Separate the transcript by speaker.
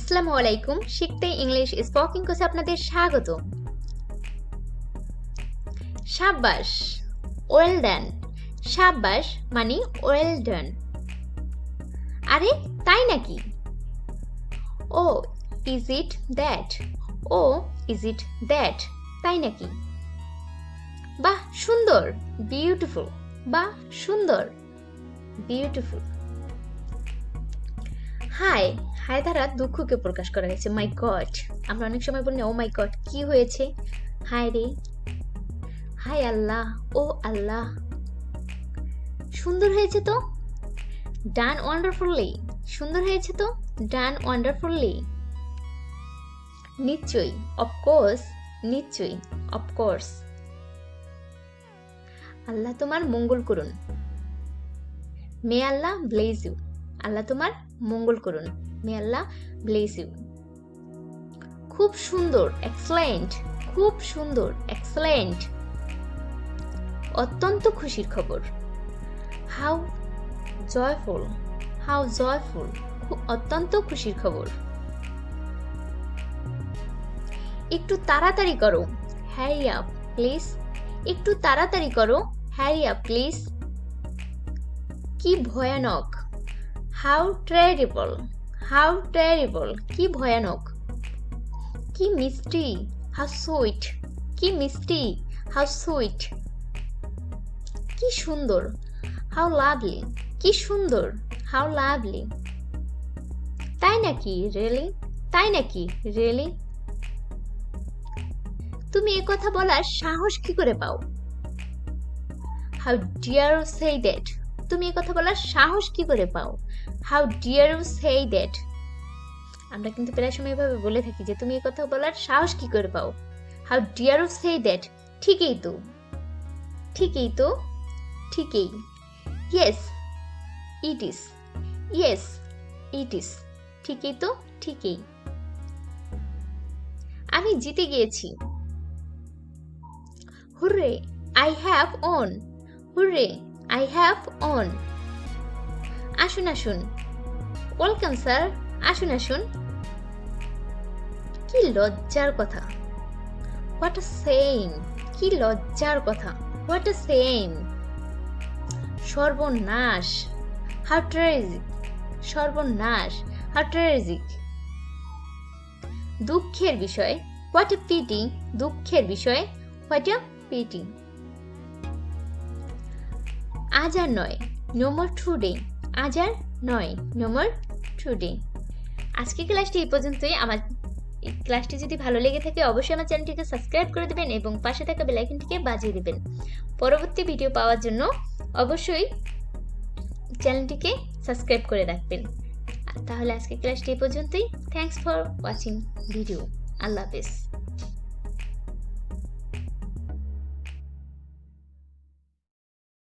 Speaker 1: আসসালামু আলাইকুম। শিখতেই ইংলিশ স্পোকিং কোর্সে আপনাদের স্বাগত। শাবাশ, ওয়েল ডান। শাবাশ মানে ওয়েল ডান। আরে তাই নাকি? Oh is it that? Oh is it that? তাই নাকি? বাহ সুন্দর, বিউটিফুল। বাহ সুন্দর, বিউটিফুল। হাই, হাই দ্বারা দুঃখকে প্রকাশ করা হয়েছে। মাই গড, আমরা অনেক সময় বলি ও মাই গড কি হয়েছে? হাই রে, হাই আল্লাহ, ও আল্লাহ। সুন্দর হয়েছে তো? ডান ওয়ান্ডারফুলি। সুন্দর হয়েছে তো? ডান ওয়ান্ডারফুলি। নিশ্চয়ই, অফকোর্স। নিশ্চয়ই, অফকোর্স। আল্লাহ তোমার মঙ্গল করুন। মে আল্লাহ ব্লেস ইউ। আল্লাহ তোমার মঙ্গল করুন। মে আল্লাহ ব্লেস ইউ। খুব সুন্দর, এক্সেলেন্ট। খুব সুন্দর, এক্সেলেন্ট। অত্যন্ত খুশির খবর। How joyful. How joyful. অত্যন্ত খুশির খবর। একটু তাড়াতাড়ি করো। Harry up please. একটু তাড়াতাড়ি করো। Harry up please. কি ভয়ানক। How terrible. How terrible. কি ভয়ানক। কি মিষ্টি। How sweet. কি মিষ্টি। How sweet. কি সুন্দর। How lovely. কি সুন্দর। How lovely. তাই নাকি? রিয়েলি? তাই নাকি? রিয়েলি? তুমি এ কথা বলার সাহস কি করে পাও? How dare you say that? তুমি এ কথা বলার সাহস কি করে পাও? How dare you say that? আমরা কিন্তু প্রায় সময় এভাবে বলে থাকি যে তুমি এ কথা বলার সাহস কি করে পাও? How dare you say that? ঠিকই তো, ঠিকই তো, ঠিকই। Yes it is. Yes it is. ঠিকই তো, ঠিকই। আমি জিতে গিয়েছি। Hurray, I have won. Hurray, I have won. আসুন আসুন। Welcome sir. আসুন আসুন। কি লজ্জার কথা। What a shame. কি লজ্জার কথা। What a shame. সর্বনাশ। How tragic. সর্বনাশ। How tragic. দুঃখের বিষয়। What a pity. দুঃখের বিষয়। What a pity. আজ আর নয়। No more today. আজ আর নয়। No more today. আজকের ক্লাসটি এই পর্যন্তই। আমার এই ক্লাসটি যদি ভালো লেগে থাকে অবশ্যই আমার চ্যানেলটিকে সাবস্ক্রাইব করে দেবেন এবং পাশে থাকা বেল আইকনটিকে বাজিয়ে দেবেন। পরবর্তী ভিডিও পাওয়ার জন্য অবশ্যই চ্যানেলটিকে সাবস্ক্রাইব করে রাখবেন। তাহলে আজকের ক্লাসটি এই পর্যন্তই। Thanks for watching video. আল্লাহ হাফেজ।